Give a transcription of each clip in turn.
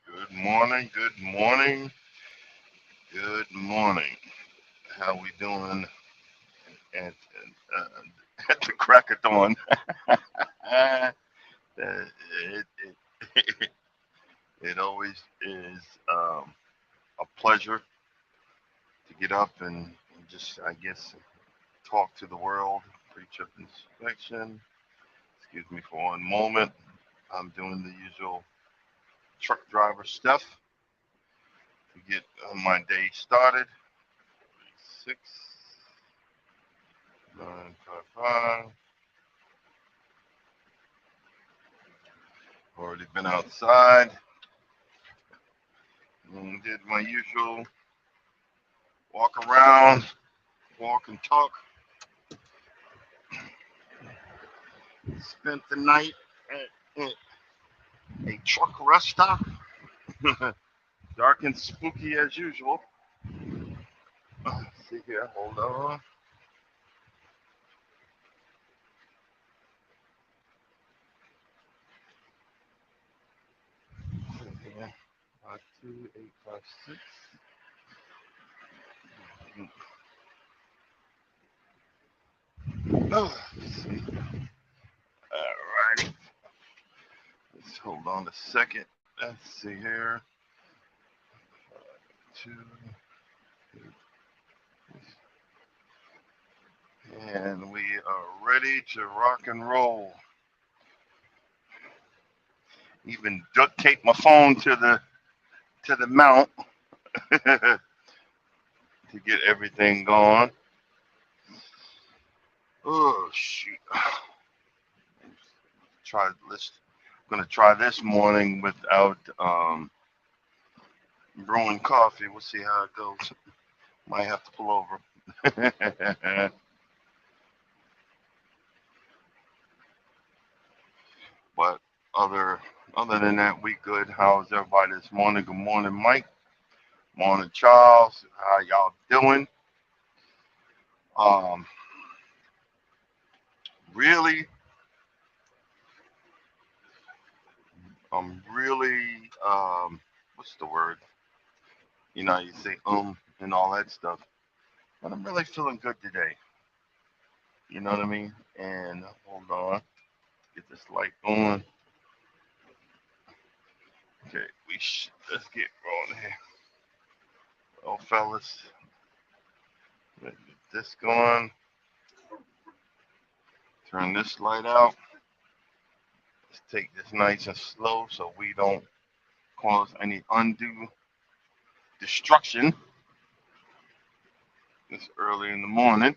Good morning, good morning, good morning. How we doing at, uh, at the crack of dawn? It, it always is a pleasure to get up and just, I guess, talk to the world, preach of inspection. Excuse me for one moment. I'm doing the usual truck driver stuff to get my day started. 6955. Already been outside and did my usual walk around, walk and talk. Spent the night at a truck rest stop. Dark and spooky as usual. Let's see here, hold on. Yeah, 52856. Oh, let's see. Alrighty. Let's hold on a second. Let's see here. 2, and we are ready to rock and roll. Even duct tape my phone to the mount to get everything going. Oh shoot! Try this. I'm gonna try this morning without brewing coffee. We'll see how it goes. Might have to pull over. But other than that, we good. How's everybody this morning? Good morning, Mike. Morning, Charles. How y'all doing? Um, really, I'm really, what's the word? You know, you say and all that stuff. But I'm really feeling good today. You know what I mean? And hold on, get this light going. Okay, let's get rolling here. Oh, fellas, let's get this going. Turn this light out. Let's take this nice and slow so we don't cause any undue destruction this early in the morning.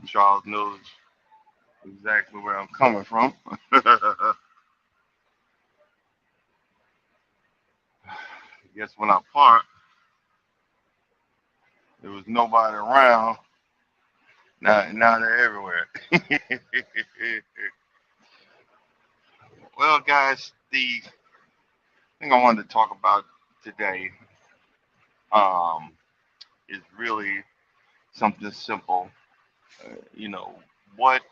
Charles knows exactly where I'm coming from. I guess when I parked, there was nobody around. Now they're everywhere. Well, guys, the thing I wanted to talk about today, is really something simple. You know, what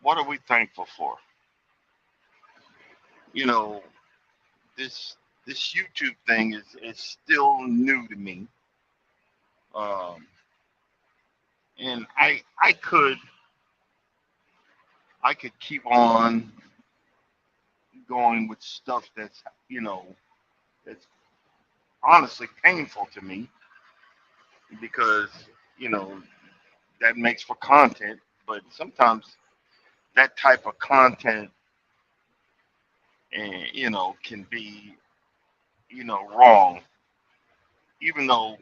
what are we thankful for? You know, this this YouTube thing is still new to me. Um, and I could keep on going with stuff that's that's honestly painful to me because you know that makes for content, but sometimes that type of content can be wrong, even though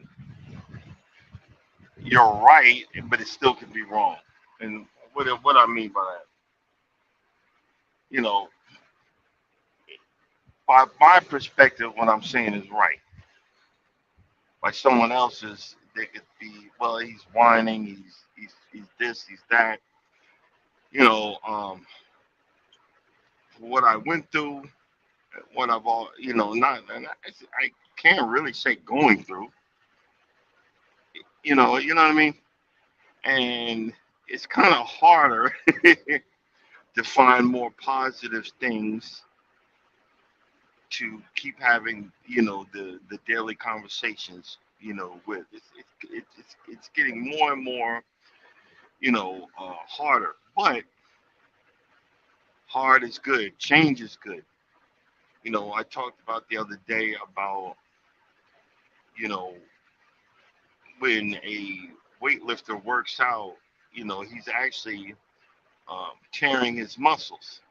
you're right, but it still can be wrong. And what I mean by that, you know, by my perspective, what I'm saying is right. By someone else's, they could be, well, he's whining, he's this, he's that. You know, what I went through, what I've all, not, and I can't really say going through. You know what I mean. And it's kind of harder to find more positive things to keep having, the daily conversations, with. It's getting more and more, harder. But hard is good. Change is good. I talked about the other day about, you know, when a weightlifter works out, he's actually tearing his muscles.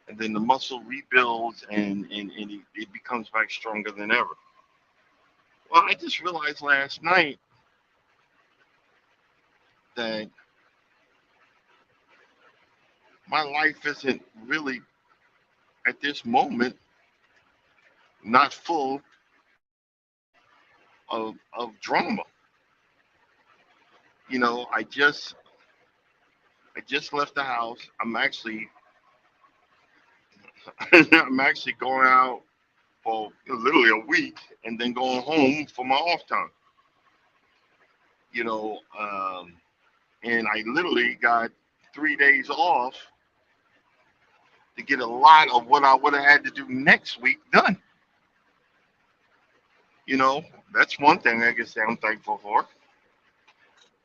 And then the muscle rebuilds and it becomes back stronger than ever. Well, I just realized last night that my life isn't really at this moment not full of drama. I just left the house. I'm actually going out for literally a week and then going home for my off time. You know, and I literally got 3 days off to get a lot of what I would have had to do next week done. You know, that's one thing I guess I'm thankful for.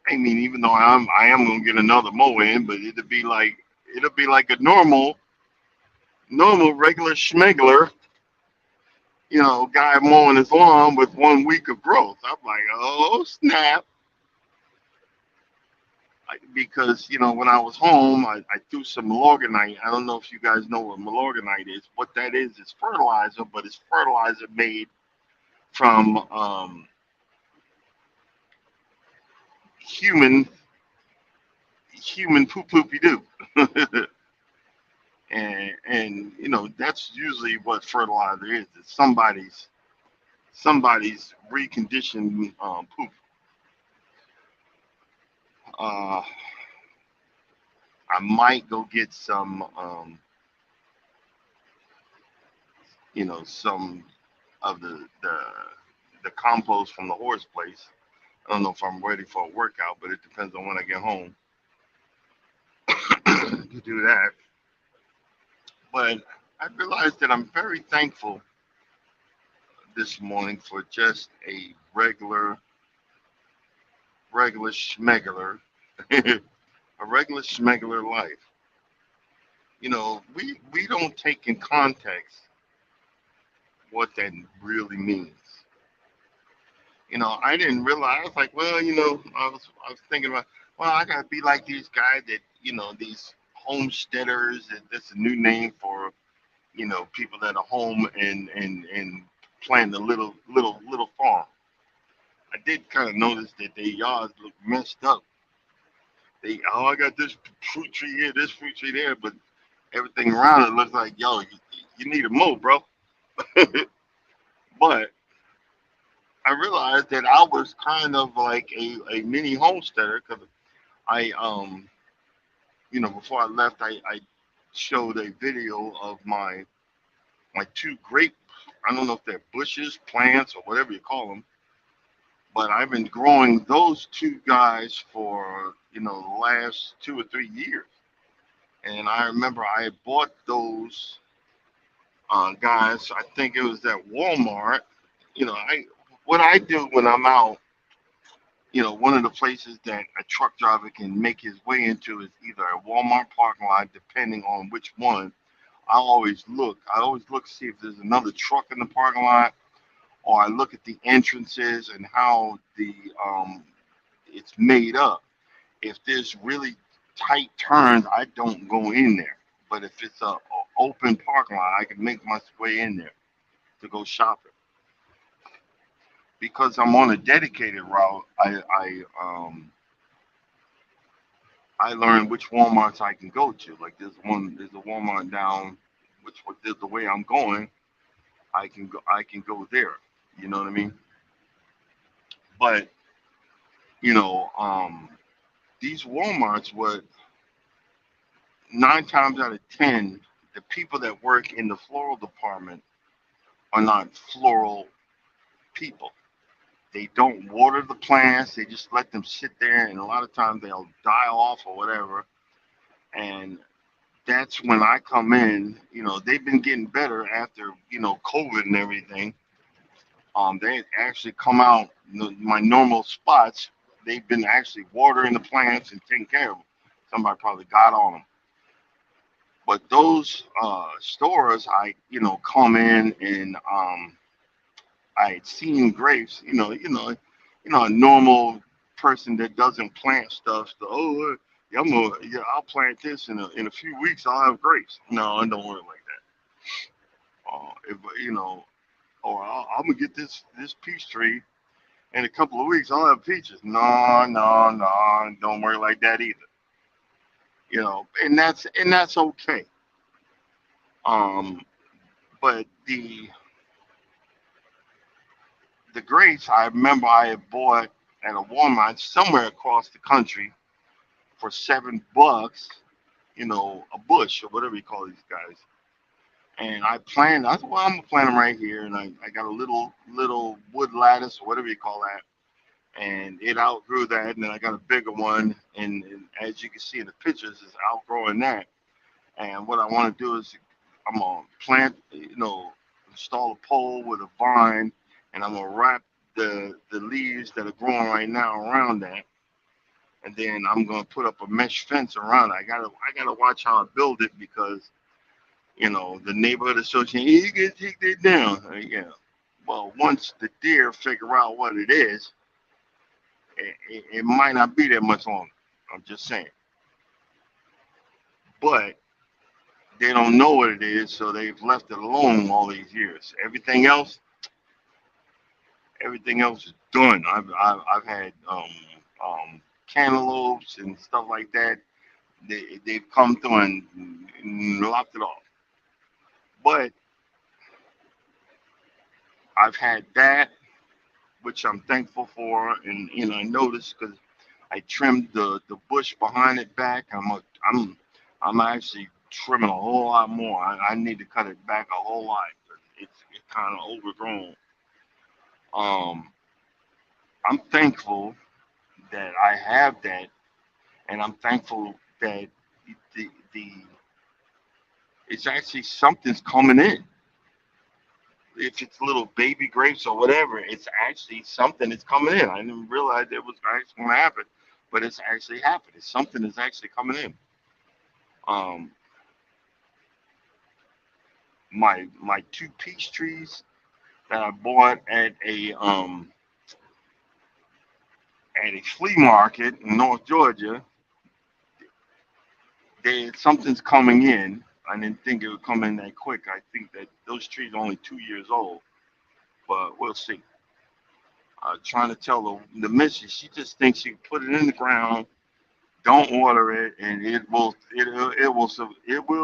I mean, even though I am gonna get another mow in, but it'll be like a normal regular schmegler, guy mowing his lawn with 1 week of growth. I'm like, oh snap. Because when I was home, I threw some Milorganite. I don't know if you guys know what Milorganite is. What that is fertilizer, but it's fertilizer made from human human poo poopy doo. And that's usually what fertilizer is. It's somebody's reconditioned poop. Uh, I might go get some of the compost from the horse place. I don't know if I'm ready for a workout, but it depends on when I get home to do that. But I realized that I'm very thankful this morning for just a regular schmegular, a regular schmegular life. We don't take in context what that really means. I didn't realize. I was like, well, I was thinking about, well, I gotta be like these guys that, these homesteaders. That's a new name for, people that are home and plant a little farm. I did kind of notice that their yards look messed up. I got this fruit tree here, this fruit tree there, but everything around it looks like, yo, you need a mow, bro. But I realized that I was kind of like a mini homesteader because I, before I left, I showed a video of my two grape. I don't know if they're bushes, plants, or whatever you call them, but I've been growing those two guys for the last 2 or 3 years. And I remember I had bought those guys. I think it was at Walmart. I what I do when I'm out. One of the places that a truck driver can make his way into is either a Walmart parking lot, depending on which one. I always look. I always look to see if there's another truck in the parking lot, or I look at the entrances and how it's made up. If there's really tight turns, I don't go in there. But if it's a open parking lot, I can make my way in there to go shopping. Because I'm on a dedicated route, I learned which WalMarts I can go to. Like there's a Walmart down, which the way I'm going, I can go there. You know what I mean? But you know, these WalMarts, what 9 times out of 10, the people that work in the floral department are not floral people. They don't water the plants. They just let them sit there, and a lot of times they'll die off or whatever. And that's when I come in. They've been getting better after COVID and everything. They actually come out my normal spots. They've been actually watering the plants and taking care of them. Somebody probably got on them. But those stores, I come in and I had seen grapes. A normal person that doesn't plant stuff. So, yeah, I'll plant this in a few weeks. I'll have grapes. No, I don't work like that. If or I'm gonna get this peach tree in a couple of weeks. I'll have peaches. No, no, no, don't work like that either. And that's okay. Um, but the grapes, I remember I had bought at a Walmart somewhere across the country for $7, a bush or whatever you call these guys. And I said, well, I'm gonna plant them right here, and I got a little wood lattice or whatever you call that, and it outgrew that, and then I got a bigger one, and as you can see in the pictures, it's outgrowing that. And what I want to do is I'm gonna plant, install a pole with a vine, and I'm gonna wrap the leaves that are growing right now around that, and then I'm gonna put up a mesh fence around it. I gotta watch how I build it because the neighborhood association, "Hey, you can take that down." Yeah. Well, once the deer figure out what it is, it might not be that much longer. I'm just saying, but they don't know what it is, so they've left it alone all these years. Everything else is done. I've had cantaloupes and stuff like that. They've come through and lopped it off. But I've had that, which I'm thankful for, and I noticed because I trimmed the bush behind it back. I'm actually trimming a whole lot more. I need to cut it back a whole lot. It's kind of overgrown. Um, I'm thankful that I have that, and I'm thankful that the it's actually something's coming in. If it's little baby grapes or whatever, it's actually something that's coming in. I didn't realize it was actually going to happen, but it's actually happening. Something is actually coming in. Um, my two peach trees that I bought at a flea market in North Georgia, something's coming in. I didn't think it would come in that quick. I think that those trees are only 2 years old, but we'll see. Trying to tell the missus, she just thinks she can put it in the ground, don't water it, and it will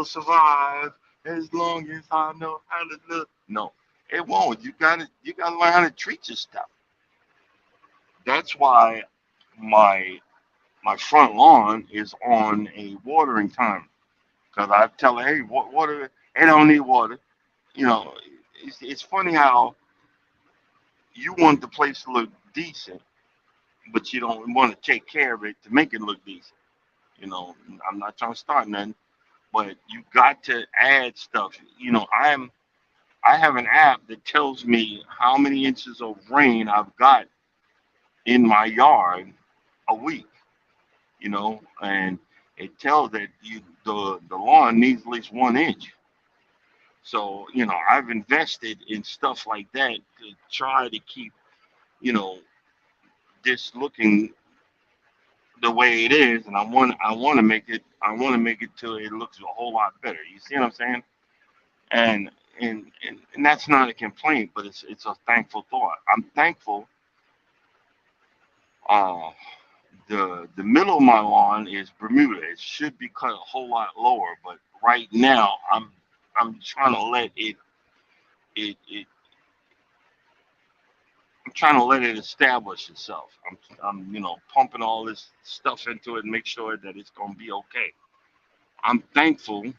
survive as long as I know how to look. No, it won't. You gotta learn how to treat your stuff. That's why my my front lawn is on a watering time because I tell her, hey, water. It don't need water. You know, it's funny how you want the place to look decent, but you don't want to take care of it to make it look decent. You know, I'm not trying to start nothing, but you got to add stuff. You know, I have an app that tells me how many inches of rain I've got in my yard a week. You know, and it tells that the lawn needs at least 1 inch. So you know, I've invested in stuff like that to try to keep you know this looking the way it is, and I want to make it till it looks a whole lot better. You see what I'm saying? And and that's not a complaint, but it's a thankful thought. I'm thankful. Uh, the middle of my lawn is Bermuda. It should be cut a whole lot lower, but right now I'm trying to let it I'm trying to let it establish itself. I'm pumping all this stuff into it and make sure that it's gonna be okay. I'm thankful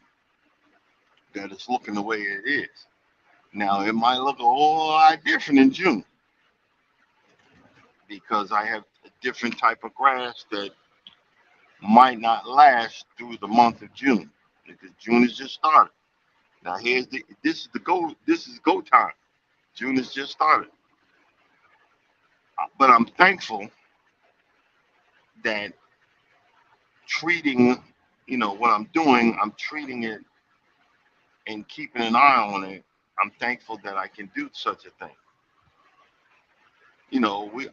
that it's looking the way it is. Now it might look a whole lot different in June because I have a different type of grass that might not last through the month of June because June has just started. Now here's the this is go time. June has just started, but I'm thankful that treating what I'm doing, I'm treating it and keeping an eye on it. I'm thankful that I can do such a thing.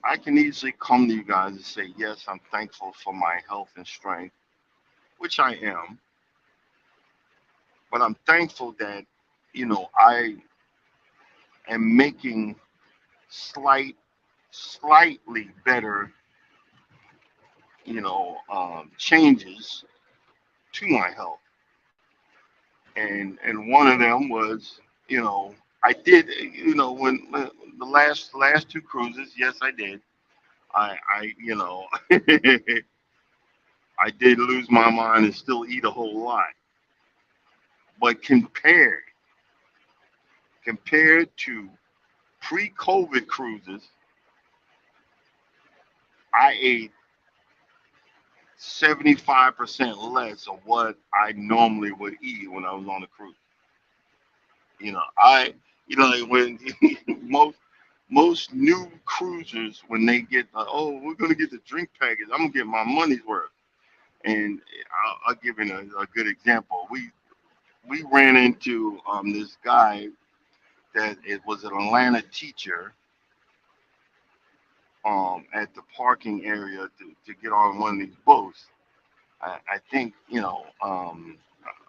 I can easily come to you guys and say, yes, I'm thankful for my health and strength, which I am, but I'm thankful that, I am making slightly better, changes to my health. And one of them was, I did, when the last two cruises, yes, I did. I did lose my mind and still eat a whole lot. But compared to pre-COVID cruises, I ate 75% less of what I normally would eat when I was on a cruise. I, like when most new cruisers when they get, oh, we're gonna get the drink package, I'm gonna get my money's worth. And I'll give you a good example. We ran into this guy that it was an Atlanta teacher at the parking area to get on one of these boats. I think I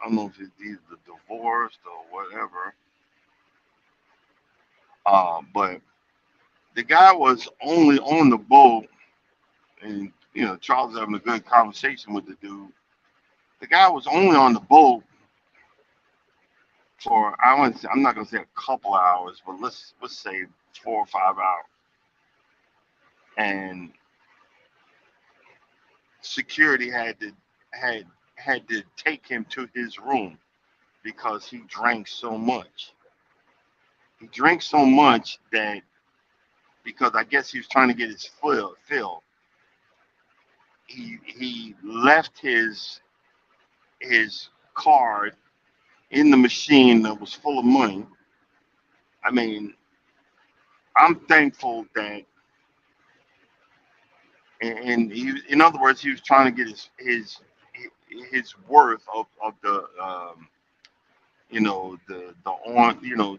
don't know if it's either divorced or whatever, but the guy was only on the boat, and Charles was having a good conversation with the dude. The guy was only on the boat for I'm not gonna say a couple of hours, but let's say 4 or 5 hours, and security had had to take him to his room because he drank so much. He drank so much that because I guess he was trying to get his fill, he left his card in the machine that was full of money. I mean, I'm thankful that, and in other words, he was trying to get his worth of the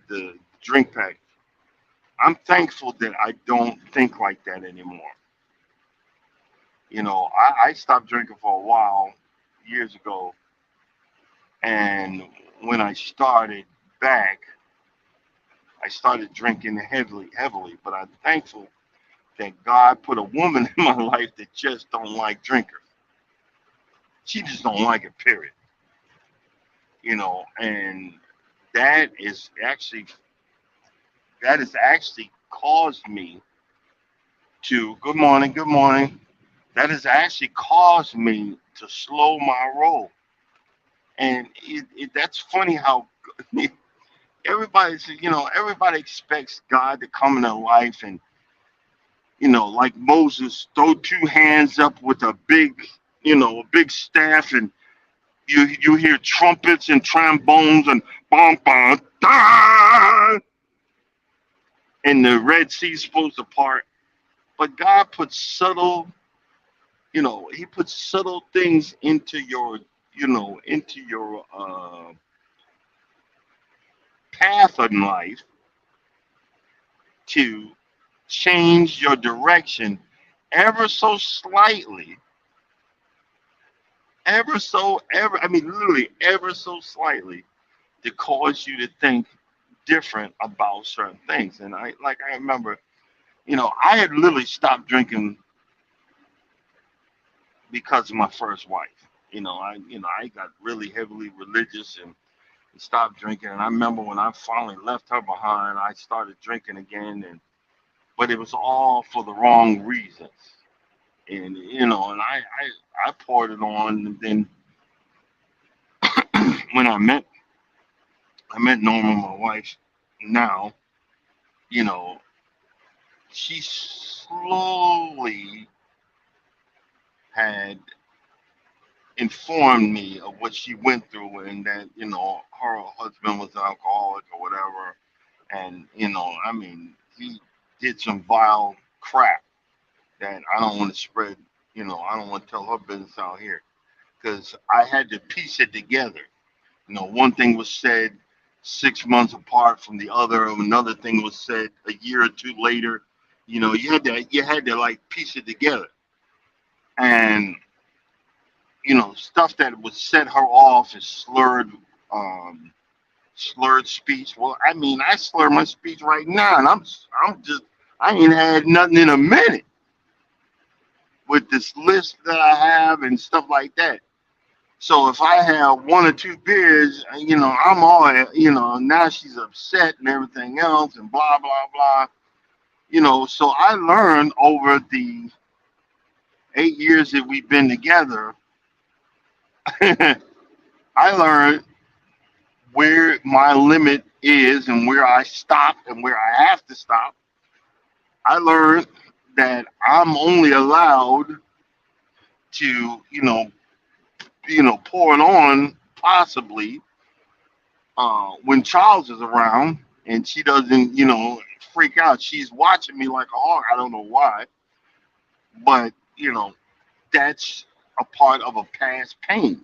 the drink pack. I'm thankful that I don't think like that anymore. I stopped drinking for a while years ago, and when I started back, I started drinking heavily. But I'm thankful that God put a woman in my life that just don't like drinkers. She just don't like it, period. And that is actually that has actually caused me to good morning. That has actually caused me to slow my roll. And that's funny how everybody expects God to come in their life and, like Moses, throw two hands up with a big staff, and you hear trumpets and trombones and bom bom da, and the Red Sea's supposed to part. But God puts He puts subtle things into your path in life to change your direction ever so slightly, I mean, literally ever so slightly, to cause you to think different about certain things. And I remember, I had literally stopped drinking because of my first wife. I got really heavily religious and stopped drinking. And I remember when I finally left her behind, I started drinking again, and but it was all for the wrong reasons. And I poured it on, and then when I met Norma, my wife now, you know, she slowly had informed me of what she went through, and that her husband was an alcoholic or whatever. And I mean, he did some vile crap that I don't want to spread. I don't want to tell her business out here, because I had to piece it together. One thing was said 6 months apart from the other, and another thing was said a year or two later. You had to like piece it together. And stuff that would set her off is um, slurred speech. Well, I mean, I slur my speech right now, and I ain't had nothing in a minute with this list that I have and stuff like that. So if I have one or two beers, I'm all, now she's upset and everything else and blah blah blah. So I learned over the 8 years that we've been together, I learned where my limit is and where I stop and where I have to stop. I learned that I'm only allowed to, pour it on possibly when Charles is around and she doesn't, freak out. She's watching me like a hawk. I don't know why, but that's a part of a past pain.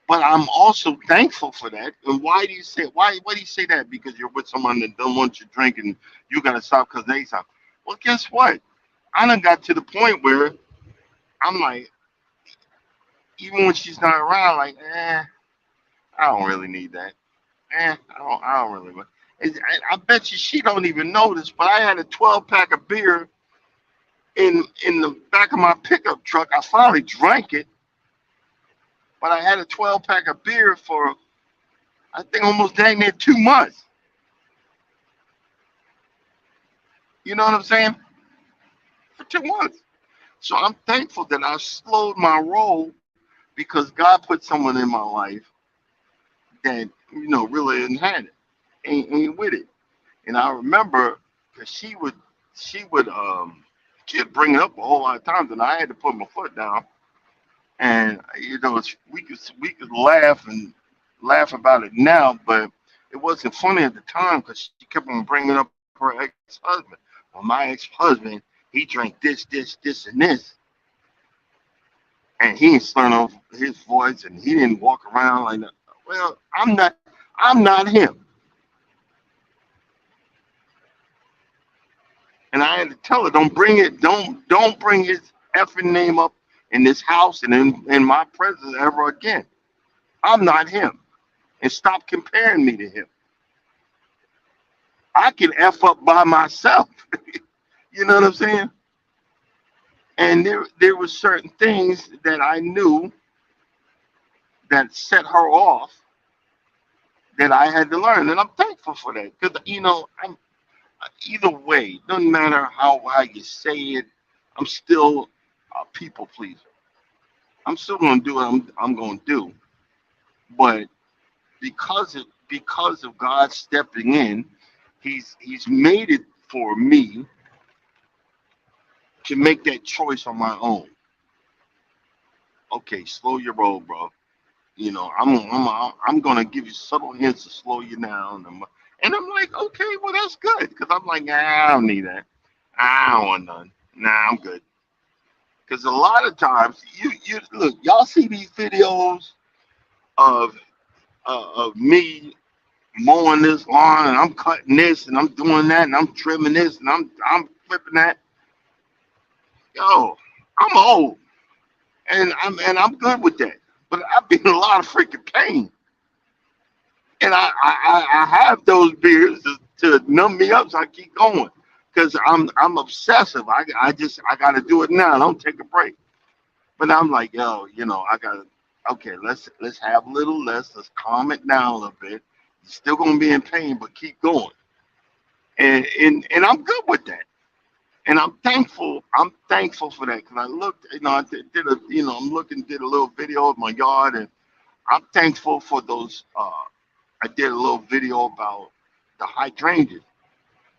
But I'm also thankful for that. And why do you say why do you say that? Because you're with someone that don't want you to drink and you gotta stop because they stop. Well, guess what? I done got to the point where I'm like, even when she's not around, like, I don't really need that. I don't really. I bet you she don't even notice. But I had a 12 pack of beer in the back of my pickup truck. I finally drank it, but I had a 12 pack of beer for, I think, almost dang near 2 months. You know what I'm saying? For 2 months. So I'm thankful that I slowed my roll because God put someone in my life that really didn't have it, ain't with it. And I remember because she'd bring it up a whole lot of times, and I had to put my foot down. And we could laugh about it now, but it wasn't funny at the time because she kept on bringing up her ex-husband. Well, my ex-husband, he drank this, and this, and he didn't turn off his voice, and he didn't walk around like that. Well, I'm not him, and I had to tell her, don't bring his effing name up in this house and in my presence ever again. I'm not him, and stop comparing me to him. I can f up by myself. You know what I'm saying? And there were certain things that I knew that set her off that I had to learn, and I'm thankful for that because I'm either way. Doesn't matter how you say it. I'm still a people pleaser. I'm still going to do what I'm going to do, but because because of God stepping in, he's made it for me to make that choice on my own. Okay, slow your roll, bro. You know, I'm gonna give you subtle hints to slow you down. And I'm like, okay, well that's good, because I'm like, nah, I don't need that. I don't want none. Nah, I'm good. Because a lot of times, you look, y'all see these videos of of me mowing this lawn, and I'm cutting this, and I'm doing that, and I'm trimming this, and I'm flipping that. Yo, I'm old, and I'm good with that. But I've been in a lot of freaking pain, and I have those beers to numb me up, so I keep going. Because I'm obsessive. I gotta do it now. Don't take a break. But I'm like, yo, you know, I gotta. Okay, let's have a little less. Let's calm it down a little bit. You're still gonna be in pain, but keep going. And I'm good with that. And I'm thankful. I'm thankful for that, because I looked. You know, I did a. You know, I'm looking. Did a little video of my yard, and I'm thankful for those. I did a little video about the hydrangeas.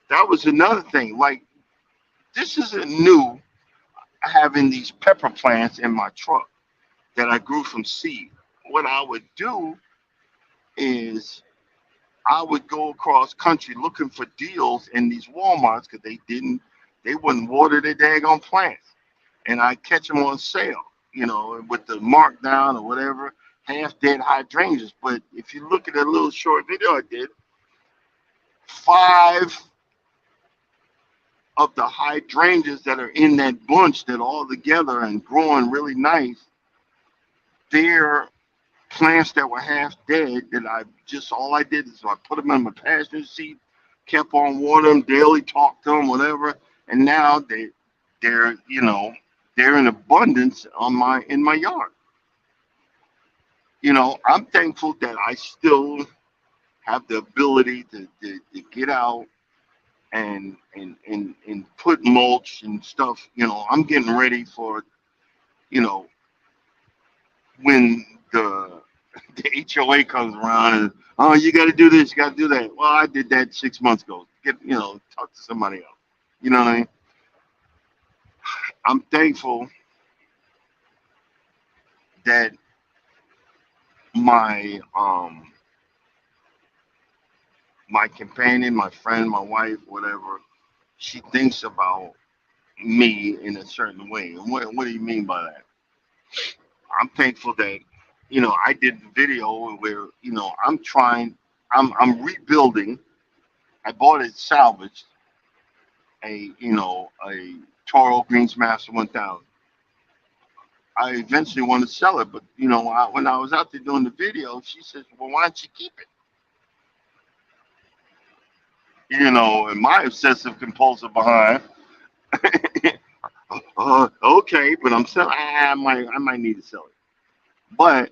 That was another thing. Like, this isn't new, having these pepper plants in my truck that I grew from seed. What I would do is I would go across country looking for deals in these Walmarts, because they wouldn't water their daggone plants, and I catch them on sale, you know, with the markdown or whatever, half dead hydrangeas. But if you look at a little short video I did, five of the hydrangeas that are in that bunch that all together and growing really nice, they're plants that were half dead, that I just, all I did is I put them in my passenger seat, kept on watering them daily, talked to them, whatever, and now they're, you know, they're in abundance on in my yard. You know, I'm thankful that I still have the ability to get out and put mulch and stuff. You know, I'm getting ready for, you know, when the HOA comes around and, oh, you got to do this, you got to do that. Well, I did that 6 months ago. You know, talk to somebody else. You know what I mean? I'm thankful that my my companion, my friend, my wife, whatever, she thinks about me in a certain way. And what do you mean by that? I'm thankful that, you know, I did the video where, you know, I'm rebuilding. I bought it salvaged, a Toro Greensmaster 1000. I eventually want to sell it, but, you know, when I was out there doing the video, she says, well, why don't you keep it? You know, and my obsessive compulsive behind, okay, but I'm selling. I might need to sell it. But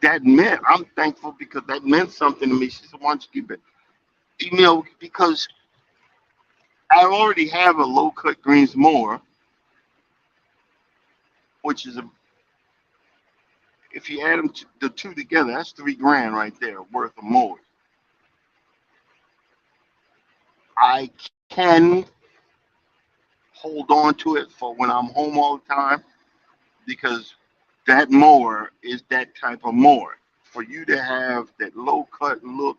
that meant, I'm thankful, because that meant something to me. She said, why don't you keep it? You know, because I already have a low cut greens mower, which is if you add the two together, that's $3,000 right there worth of mowers. I can hold on to it for when I'm home all the time, because that mower is that type of mower. For you to have that low cut look,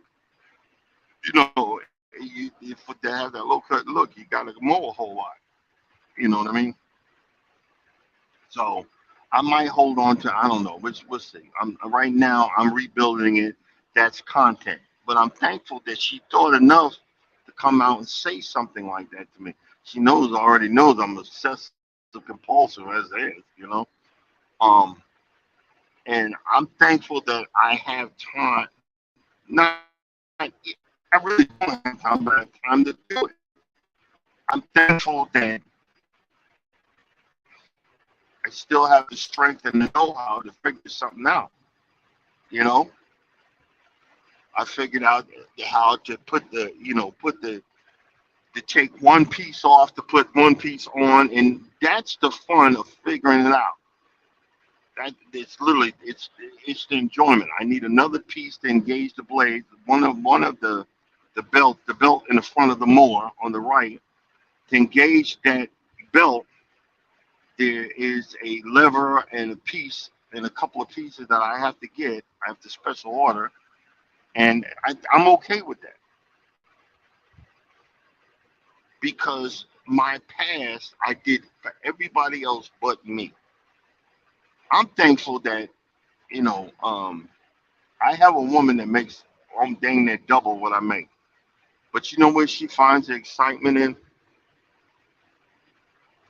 you know, to have that low cut look, you got to mow a whole lot. You know what I mean? So I might hold on to, I don't know, which we'll see. I'm right now I'm rebuilding it. That's content. But I'm thankful that she thought enough to come out and say something like that to me. She already knows I'm obsessive compulsive as it is, you know. Um, and I'm thankful that I have time. Not, I really don't have time, but I have time to do it. I'm thankful that I still have the strength and the know-how to figure something out. You know, I figured out how to to take one piece off to put one piece on, and that's the fun of figuring it out. It's literally it's the enjoyment. I need another piece to engage the blade. One of the belt in the front of the mower on the right, to engage that belt. There is a lever and a piece and a couple of pieces that I have to get. I have to special order, and I'm okay with that because my past I did for everybody else but me. I'm thankful that you know I have a woman that makes dang near double what I make. But you know where she finds the excitement in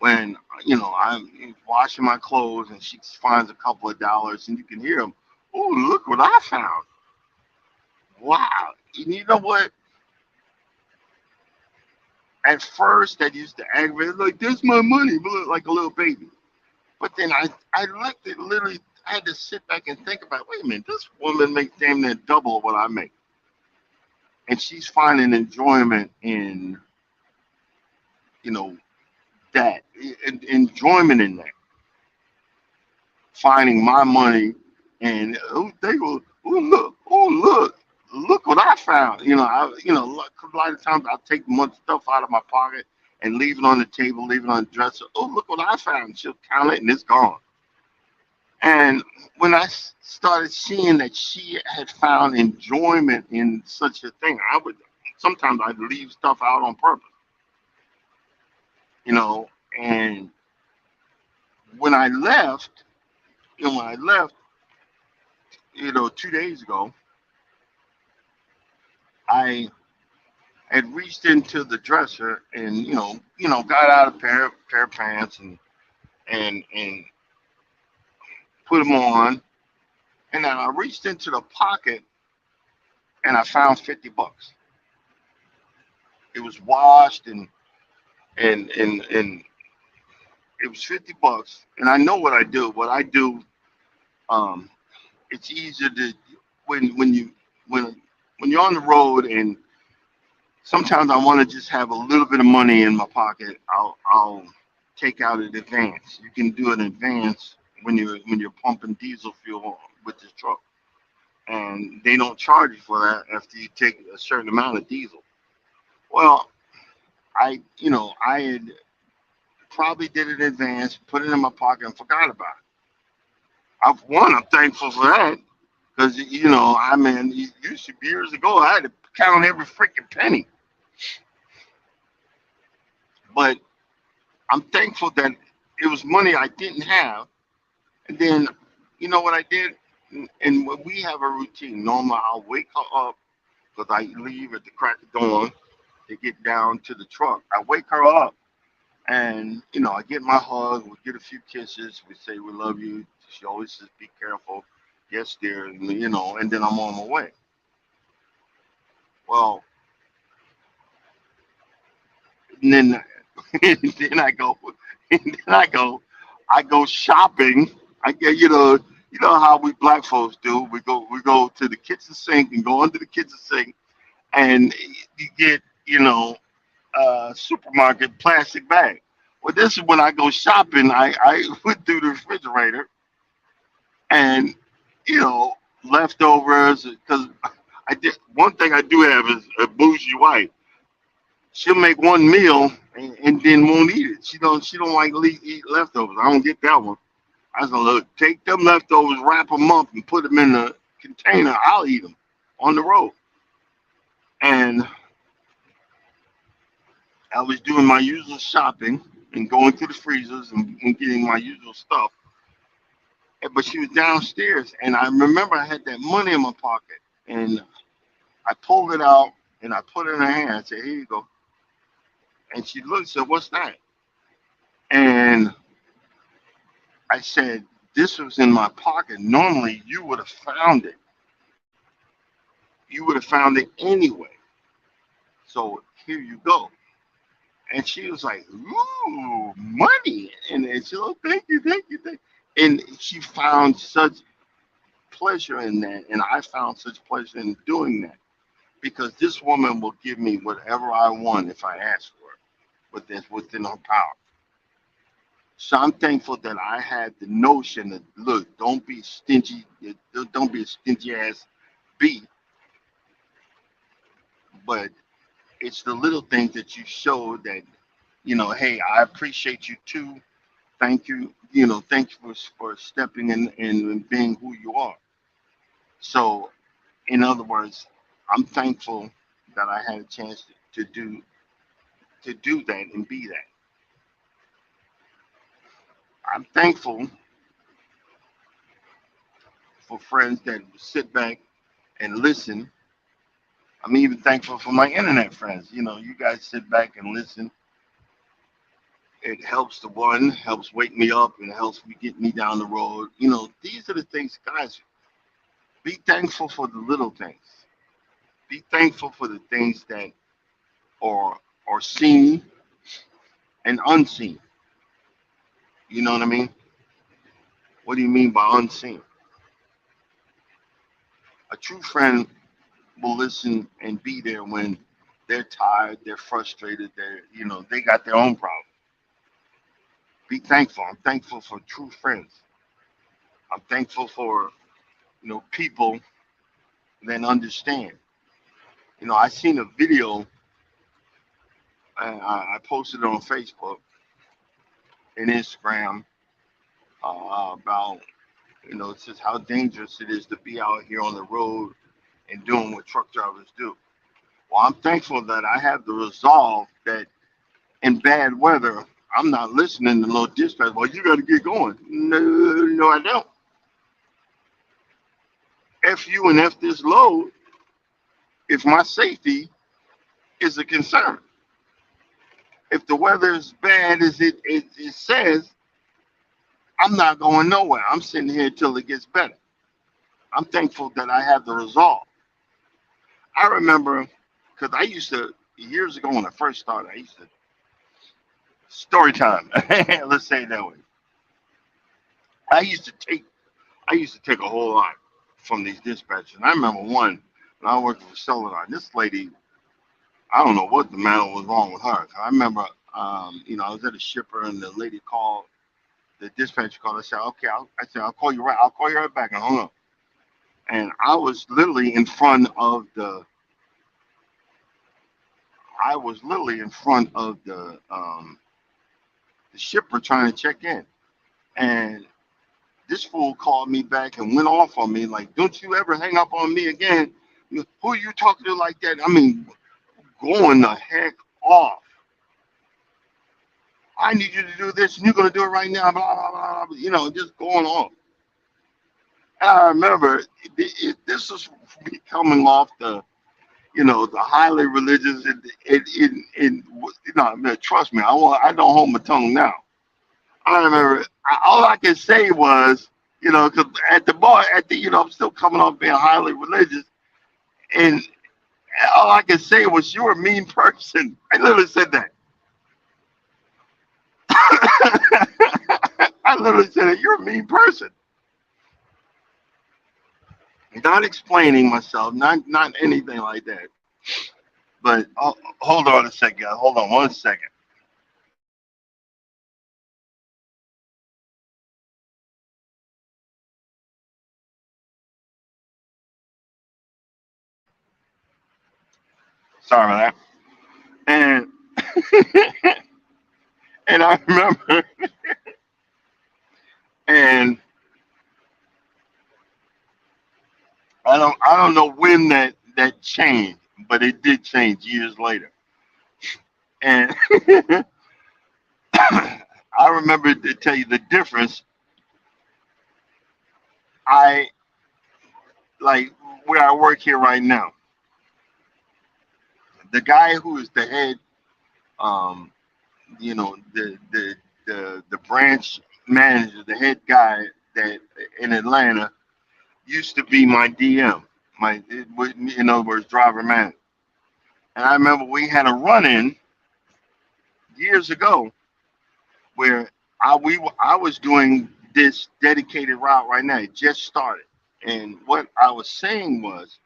when I'm washing my clothes and she finds a couple of dollars and you can hear them. Oh, look what I found! Wow! And you know what? At first, that used to aggravate. Like, there's my money, but look like a little baby. But then I looked at literally. I had to sit back and think about. Wait a minute, this woman makes damn near double what I make, and she's finding enjoyment in you know that enjoyment in that, finding my money, and they go, look what I found. A lot of times I'll take much stuff out of my pocket and leave it on the table, leave it on the dresser. Oh, look what I found. She'll count it and it's gone. And when I started seeing that she had found enjoyment in such a thing, I would sometimes I'd leave stuff out on purpose, you know. And when I left, when I left, 2 days ago, I had reached into the dresser and got out a pair of pants and put them on, and then I reached into the pocket and I found $50. It was washed and it was $50, and I know what I do. What I do, um, it's easier to when when when you're on the road and sometimes I want to just have a little bit of money in my pocket. I'll take out an advance. You can do an advance when you're pumping diesel fuel with this truck, and they don't charge you for that after you take a certain amount of diesel. Well, I had probably did an advance, put it in my pocket, and forgot about it. I'm thankful for that because I mean, used to years ago I had to count every freaking penny, but I'm thankful that it was money I didn't have. And then, you know what I did? And when we have a routine, normally I'll wake her up because I leave at the crack of dawn to get down to the truck. I wake her up and, I get my hug, we get a few kisses, we say we love you. She always says, be careful. Yes, dear. And then I'm on my way. Well, and then, and then I go, and then I go shopping. I get, how we black folks do. We go to the kitchen sink and go under the kitchen sink, and you get, supermarket plastic bag. Well, this is when I go shopping. I went through the refrigerator and, you know, leftovers because I did one thing I do have is a bougie wife. She'll make one meal and then won't eat it. She don't like to eat leftovers. I don't get that one. I was gonna look, take them leftovers, wrap them up, and put them in the container. I'll eat them on the road. And I was doing my usual shopping and going through the freezers and getting my usual stuff. But she was downstairs, and I remember I had that money in my pocket, and I pulled it out and I put it in her hand. I said, "Here you go." And she looked and said, "What's that?" And I said, "This was in my pocket. Normally, you would have found it. You would have found it anyway. So here you go." And she was like, "Ooh, money!" And she, "Oh, thank you, thank you, thank you." And she found such pleasure in that, and I found such pleasure in doing that because this woman will give me whatever I want if I ask for it, within her power. So I'm thankful that I had the notion that, look, don't be stingy, don't be a stingy ass B, but it's the little things that you show that, hey, I appreciate you too. Thank you, thank you for stepping in and being who you are. So, in other words, I'm thankful that I had a chance to do that and be that. I'm thankful for friends that sit back and listen. I'm even thankful for my internet friends. You guys sit back and listen. It helps the one, helps wake me up, and helps me get me down the road. These are the things, guys. Be thankful for the little things. Be thankful for the things that are seen and unseen. You know what I mean? What do you mean by unseen? A true friend will listen and be there when they're tired, they're frustrated, they got their own problem. Be thankful. I'm thankful for true friends. I'm thankful for, people that understand. I seen a video and I posted it on Facebook and Instagram about, it's just how dangerous it is to be out here on the road and doing what truck drivers do. Well, I'm thankful that I have the resolve that in bad weather, I'm not listening to no dispatch. Well, you got to get going. No, no, I don't. F you and F this load if my safety is a concern. If the weather is bad as it says, I'm not going nowhere. I'm sitting here till it gets better. I'm thankful that I have the resolve. I remember because I used to, years ago when I first started, I used to, story time. Let's say it that way. I used to take I used to take a whole lot from these dispatchers. And I remember one when I worked for Celadon. This lady, I don't know what the matter was wrong with her. I remember, I was at a shipper and the lady called, the dispatcher called. I said, okay, I'll call you right. I'll call you right back and hung up. And I was literally in front of the shipper trying to check in. And this fool called me back and went off on me like, "Don't you ever hang up on me again? Who are you talking to like that?" I mean, going the heck off. I need you to do this, and you're gonna do it right now. Blah blah blah. Blah, just going off. And I remember this was me coming off the highly religious, man, trust me, I don't hold my tongue now. I remember all I could say was, because at the bar, I'm still coming off being highly religious, and all I could say was, "You're a mean person." I literally said that. I literally said that you're a mean person. Not explaining myself, not anything like that. But hold on a second, guys. Hold on 1 second. Sorry about that. And and I remember, and I don't know when that changed, but it did change years later. And I remember to tell you the difference. I like where I work here right now. The guy who is the head, um, the branch manager, the head guy that in Atlanta used to be my DM, in other words, driver manager. And I remember we had a run-in years ago where I was doing this dedicated route right now. It just started, and what I was saying was,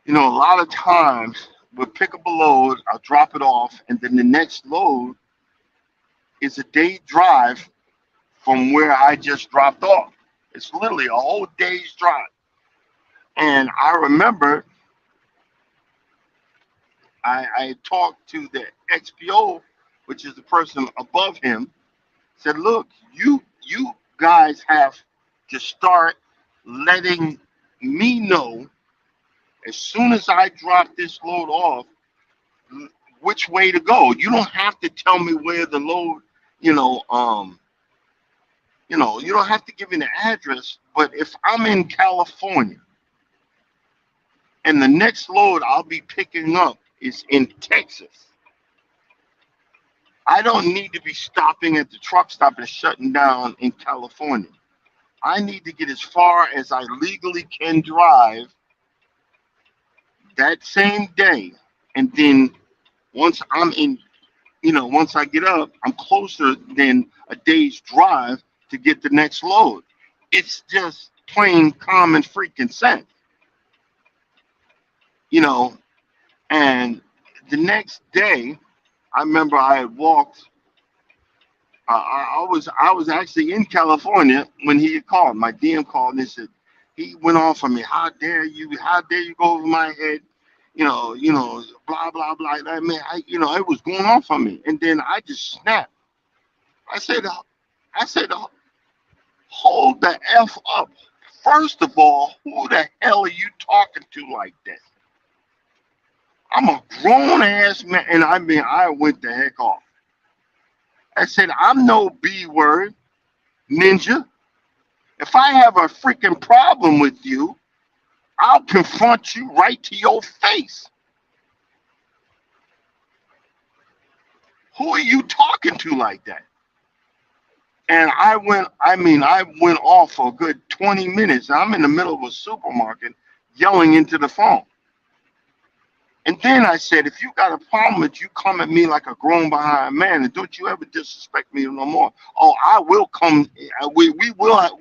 a lot of times we'll pick up a load, I'll drop it off, and then the next load is a day drive from where I just dropped off. It's literally a whole day's drive. And I remember I talked to the XPO, which is the person above him, said, look, you guys have to start letting me know as soon as I drop this load off which way to go. You don't have to tell me where the load, you know, you don't have to give me the address, but if I'm in California and the next load I'll be picking up is in Texas, I don't need to be stopping at the truck stop and shutting down in California. I need to get as far as I legally can drive that same day. And then once I'm in, once I get up, I'm closer than a day's drive to get the next load. It's just plain common freaking sense, you know. And the next day, I remember I had walked. I was actually in California when he had called. My DM called and he said he went off on me. How dare you? How dare you go over my head? Blah blah blah. I mean, it was going off on me, and then I just snapped. I said, hold the f up. First of all, who the hell are you talking to like that? I'm a grown ass man, and I mean, I went the heck off. I said, I'm no B word, ninja. If I have a freaking problem with you, I'll confront you right to your face. Who are you talking to like that? And I went off for a good 20 minutes. I'm in the middle of a supermarket yelling into the phone. And then I said, if you got a problem with you come at me like a grown behind man, and don't you ever disrespect me no more. Oh, I will come. We will have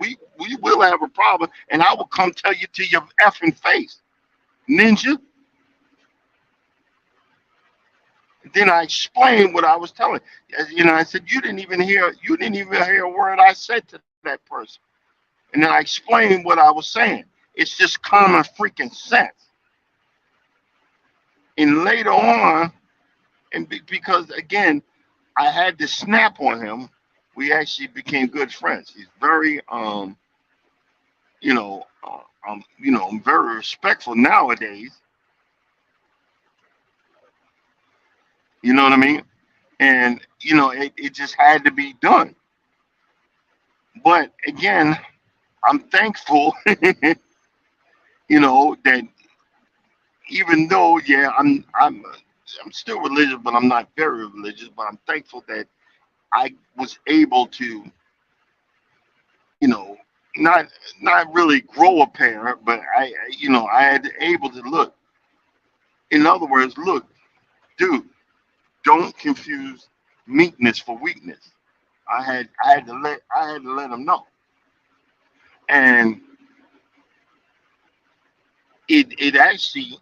a problem, and I will come tell you to your effing face, ninja. Then I explained what I was telling. I said you didn't even hear a word I said to that person. And then I explained what I was saying. It's just common freaking sense. And later on, because again, I had to snap on him, we actually became good friends. He's very, very respectful nowadays. You know what I mean? And it just had to be done. But again, I'm thankful, that even though, yeah, I'm still religious, but I'm not very religious. But I'm thankful that I was able to, you know, not not really grow a pair, but I had able to look. In other words, look, dude, don't confuse meekness for weakness. I had to let them know, and it actually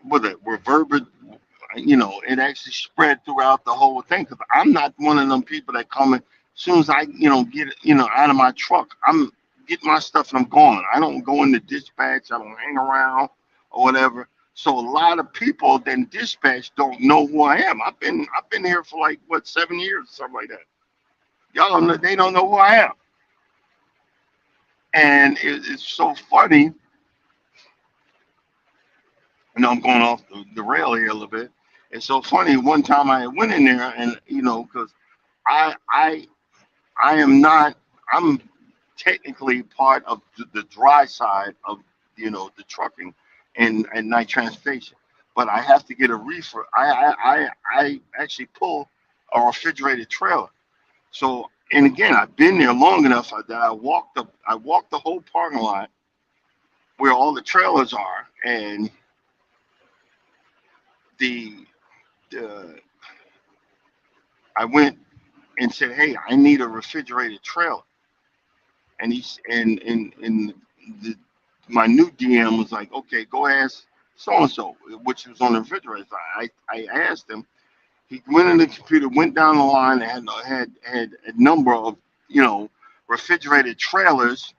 with it reverberate, it actually spread throughout the whole thing. Because I'm not one of them people that come in as soon as I get out of my truck. I'm get my stuff and I'm gone. I don't go into dispatch. I don't hang around or whatever. So a lot of people then dispatch don't know who I am. I've been here for like what 7 years or something like that. Y'all don't know, they don't know who I am, and it's so funny. I'm going off the rail here a little bit. It's so funny. One time I went in there, and because I I I am not. I'm technically part of the dry side of the trucking and night transportation, but I have to get a reefer. I actually pull a refrigerated trailer. So and again, I've been there long enough that I walked the whole parking lot where all the trailers are, and the the I went and said, "Hey, I need a refrigerated trailer." And he's and the my new DM was like, "Okay, go ask." so and so, which was on the refrigerator. So I asked him. He went in the computer, went down the line, and had a number of you know refrigerated trailers,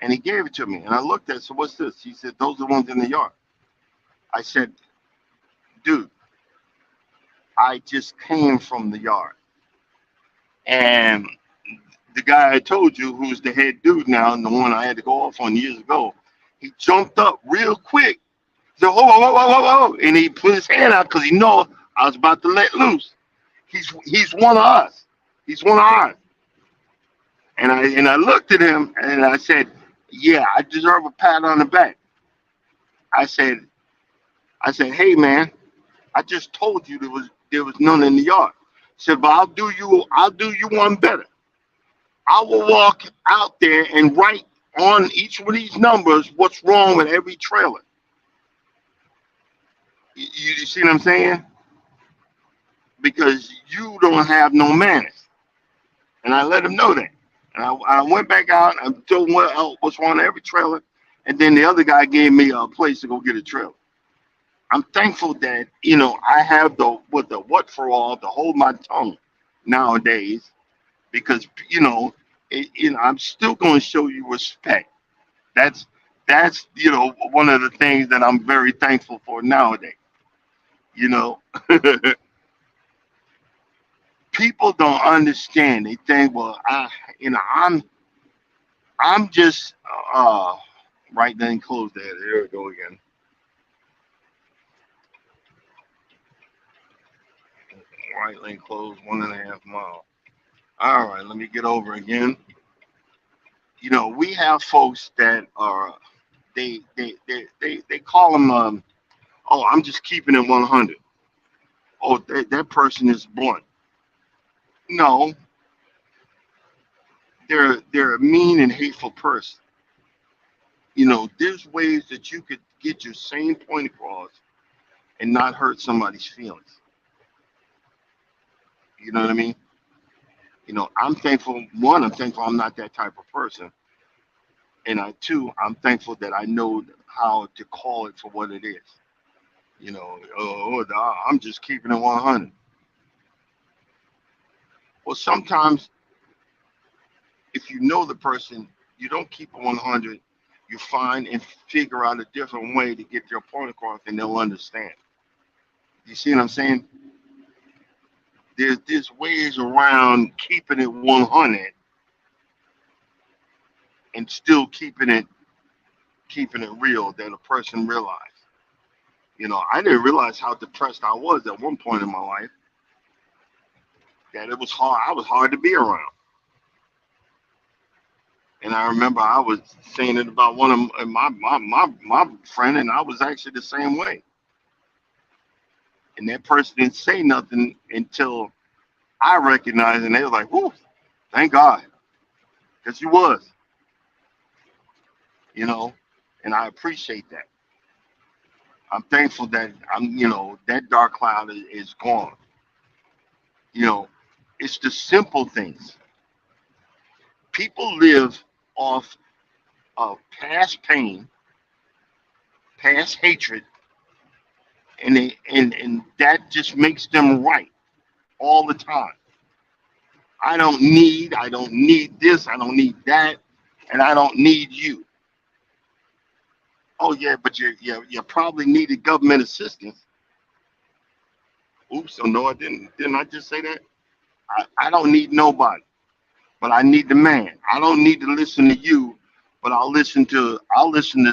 and he gave it to me. And I looked at it. So what's this? He said, those are the ones in the yard. I said, dude, I just came from the yard. And the guy I told you, who's the head dude now, and the one I had to go off on years ago, he jumped up real quick. He said, whoa, whoa, whoa, whoa, whoa, whoa. And he put his hand out because he know I was about to let loose. He's one of us. He's one of ours. And I looked at him and I said, yeah, I deserve a pat on the back. I said, hey man, I just told you there was none in the yard. He said, but I'll do you one better. I will walk out there and write on each of these numbers what's wrong with every trailer. You see what I'm saying? Because you don't have no manners. And I let him know that. And I went back out and I told him what's wrong with every trailer. And then the other guy gave me a place to go get a trailer. I'm thankful that I have the what for all to hold my tongue nowadays because I'm still going to show you respect. That's one of the things that I'm very thankful for nowadays. You know, people don't understand. They think, well, I'm just right then close there. There we go again. Right lane closed 1.5 miles. All right, let me get over again. We have folks that are they call them oh, I'm just keeping it 100. Oh, that person is blunt. No, they're a mean and hateful person. There's ways that you could get your same point across and not hurt somebody's feelings. You know what I mean? I'm thankful. One, I'm thankful I'm not that type of person, and I'm thankful that I know how to call it for what it is. I'm just keeping it 100. Well, sometimes if you know the person, you don't keep it 100. You find and figure out a different way to get your point across, and they'll understand. You see what I'm saying? There's ways around keeping it 100 and still keeping it real that a person realized. I didn't realize how depressed I was at one point in my life. That it was hard. I was hard to be around. And I remember I was saying it about one of my friend, and I was actually the same way. And that person didn't say nothing until I recognized, and they were like, "Whoo, thank God," because you was, you know. And I appreciate that. I'm thankful that that dark cloud is gone. You know, it's the simple things. People live off of past pain, past hatred, and that just makes them right all the time. I don't need this, I don't need that, and I don't need you. Oh yeah, but you probably needed government assistance. Oops, oh no, I didn't. Didn't I just say that? I don't need nobody, but I need the man. I don't need to listen to you, but I'll listen to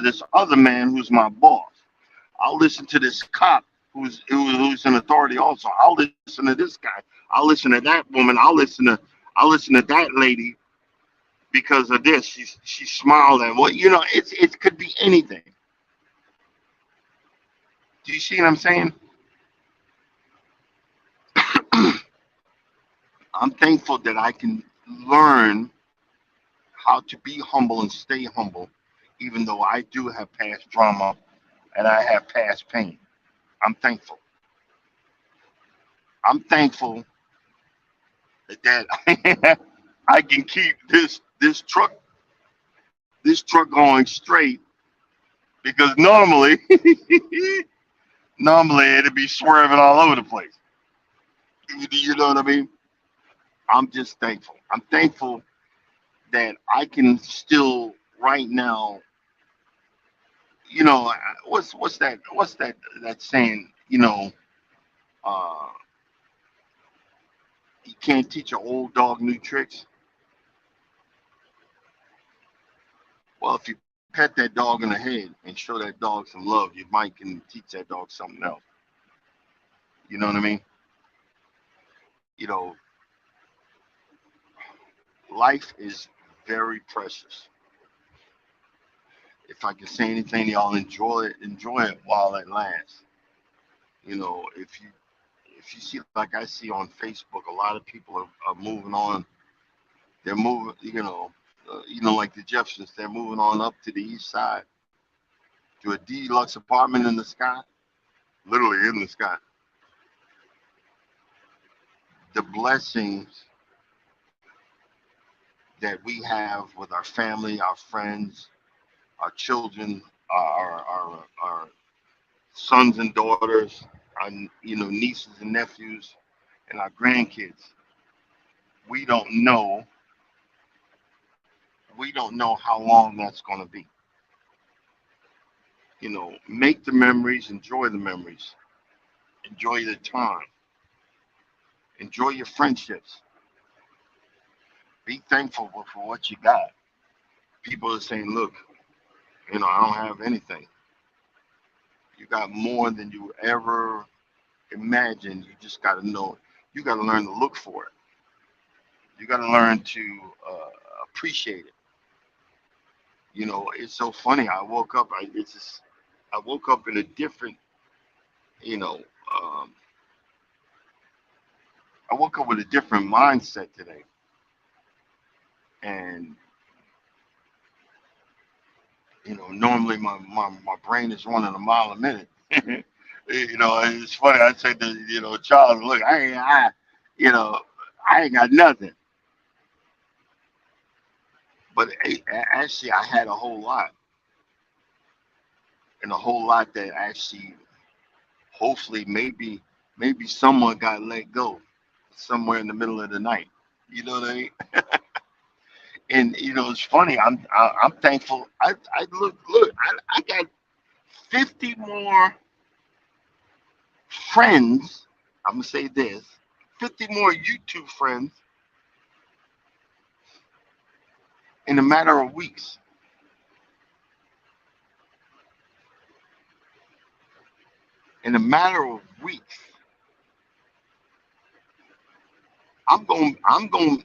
this other man who's my boss. I'll listen to this cop who's an authority also. I'll listen to this guy. I'll listen to that woman. I'll listen to that lady because of this. She smiled and what it could be anything. Do you see what I'm saying? I'm thankful that I can learn how to be humble and stay humble, even though I do have past drama and I have past pain. I'm thankful. I'm thankful that I can keep this truck going straight because normally, normally it'd be swerving all over the place. You know what I mean? I'm just thankful. I'm thankful that I can still right now. What's that saying? Uh, you can't teach an old dog new tricks. Well, if you pet that dog in the head and show that dog some love, you might can teach that dog something else. You know what I mean? You know, life is very precious. If I can say anything, y'all enjoy it while it lasts. If you see, like I see on Facebook, a lot of people are moving on. They're moving, like the Jeffersons. They're moving on up to the east side to a deluxe apartment in the sky, literally in the sky. The blessings that we have with our family, our friends, our children, our sons and daughters, our nieces and nephews, and our grandkids. We don't know. We don't know how long that's going to be. Make the memories, enjoy the memories, enjoy the time, enjoy your friendships. Be thankful for what you got. People are saying, look, I don't have anything. You got more than you ever imagined. You just got to know. You got to learn to look for it. You got to learn to appreciate it. It's so funny. I woke up in a different, you know, um, I woke up with a different mindset today. And, normally my brain is running a mile a minute. It's funny. I say to, Charles, look, you know, I ain't got nothing. But actually, I had a whole lot, and a whole lot that actually, hopefully, maybe someone got let go somewhere in the middle of the night. You know what I mean? And it's funny. I'm thankful. I look. I got 50 more friends. I'm gonna say this: 50 more YouTube friends in a matter of weeks. In a matter of weeks, I'm going.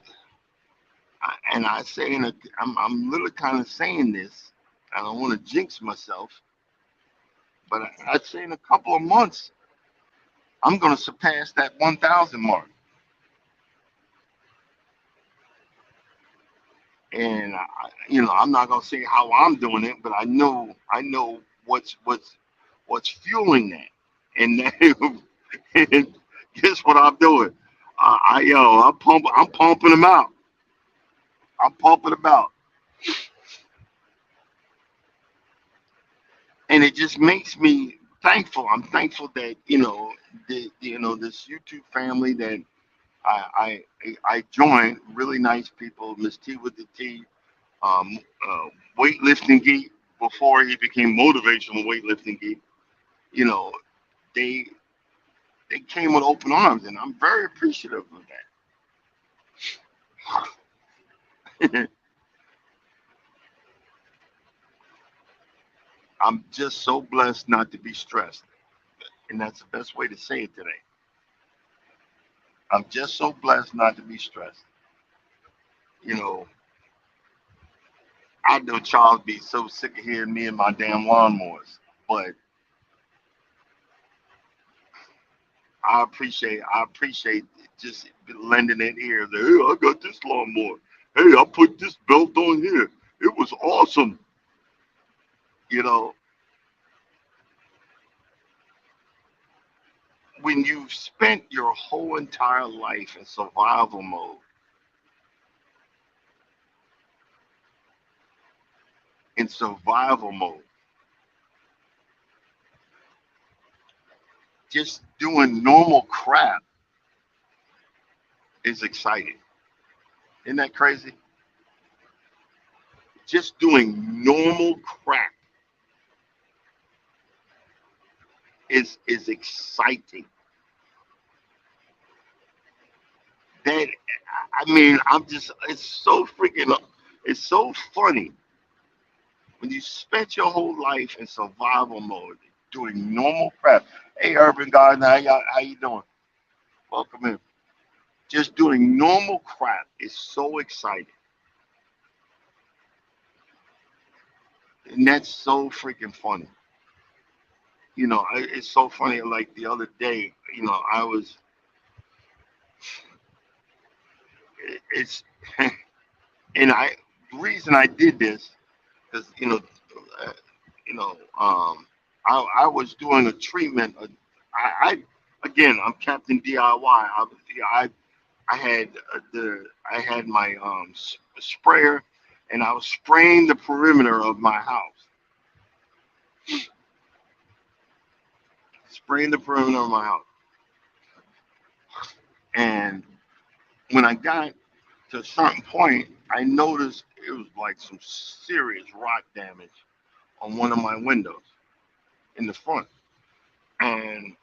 And I say, I'm literally kind of saying this. I don't want to jinx myself, but I'd say in a couple of months, I'm going to surpass that 1,000 mark. And I'm not going to say how I'm doing it, but I know what's fueling that. And, and guess what I'm doing? I'm pumping them out. I'm pumping them out, and it just makes me thankful. I'm thankful that this YouTube family that I joined. Really nice people. Miss T with the T, um, uh, weightlifting geek before he became motivational weightlifting geek. You know, they they came with open arms, and I'm very appreciative of that. I'm just so blessed not to be stressed, and that's the best way to say it today. I'm just so blessed not to be stressed. You know, I know Charles be so sick of hearing me and my damn lawnmowers, but I appreciate just lending it here. Hey, I got this lawnmower. Hey, I put this belt on here. It was awesome. You know, when you've spent your whole entire life in survival mode, just doing normal crap is exciting. Isn't that crazy? Just doing normal crap is exciting. That I mean, I'm just it's so freaking it's so funny when you spent your whole life in survival mode doing normal crap. Hey, Urban Garden, how you doing? Welcome in. Just doing normal crap is so exciting, and that's so freaking funny. It's so funny. Like the other day, I was. It's and the reason I did this because uh, I was doing a treatment. I again, I'm Captain DIY. I had I had my sprayer, and I was spraying the perimeter of my house, spraying the perimeter of my house. And when I got to a certain point, I noticed it was like some serious rot damage on one of my windows in the front. And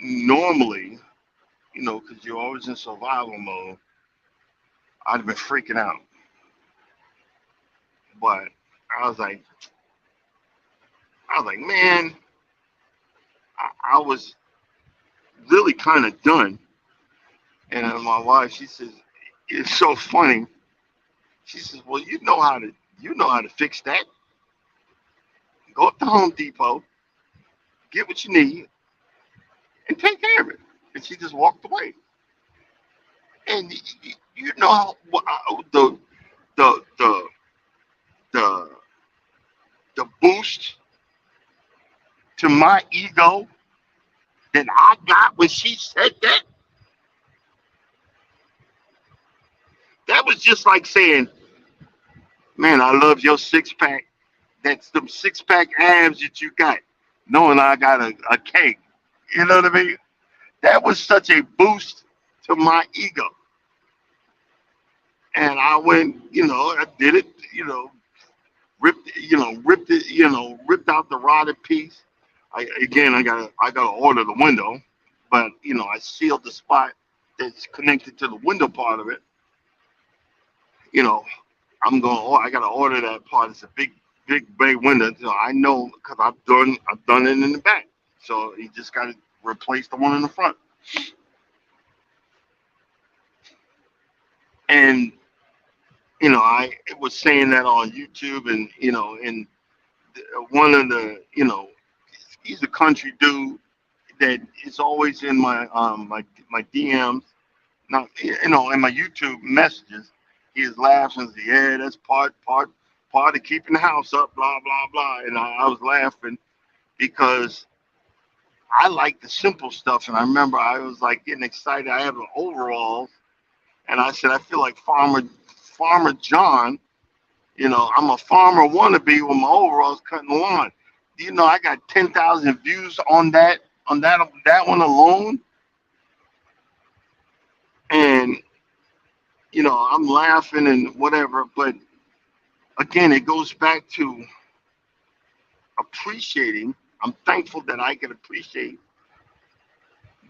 normally, because you're always in survival mode, I'd have been freaking out. But I was like, man, I was really kind of done. And my wife, she says, it's so funny. She says, well, you know how to fix that. Go up to Home Depot, get what you need, and take care of it. And she just walked away. And you know how the the the the boost to my ego that I got when she said that, that was just like saying, man, I love your six pack. That's them six pack abs that you got, knowing I got a cake. You know what I mean? That was such a boost to my ego. And I went, I did it, ripped out the rotted piece. I gotta order the window, but I sealed the spot that's connected to the window part of it. You know, I gotta order that part. It's a big bay window. So I know because I've done it in the back. So you just gotta replace the one in the front. And I was saying that on YouTube, and one of the he's a country dude that is always in my DMs, not in my YouTube messages. He is laughing. Yeah, that's part of keeping the house up. Blah blah blah. And I was laughing because I like the simple stuff. And I remember I was like getting excited. I have an overalls, and I said I feel like Farmer John. I'm a farmer wannabe with my overalls cutting the lawn. I got 10,000 views on that one alone, and I'm laughing and whatever. But again, it goes back to appreciating. I'm thankful that I can appreciate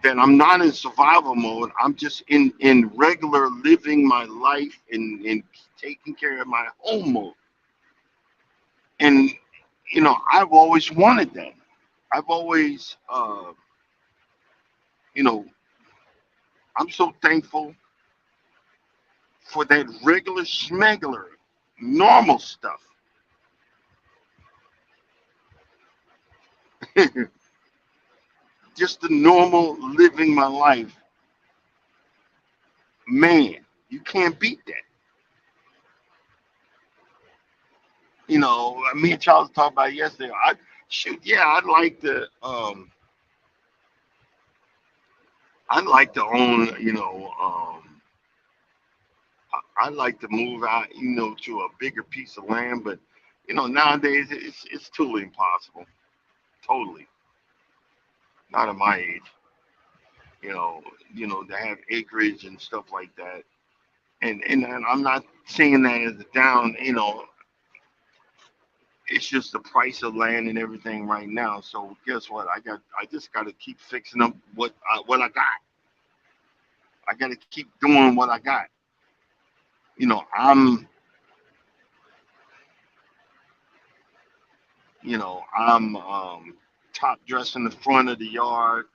that I'm not in survival mode. I'm just in regular living my life and taking care of my home mode. And I've always wanted that. I've always, you know, I'm so thankful for that regular schmegular, normal stuff. Just the normal living my life. Man, you can't beat that. Me and Charles talked about it yesterday. Yeah, I'd like to own, I'd like to move out, to a bigger piece of land, but nowadays it's totally impossible. Totally. not at my age, you know, to have acreage and stuff like that. And I'm not saying that as a down, it's just the price of land and everything right now. So guess what? I just got to keep fixing up what I got. I got to keep doing what I got. I'm top dressing the front of the yard.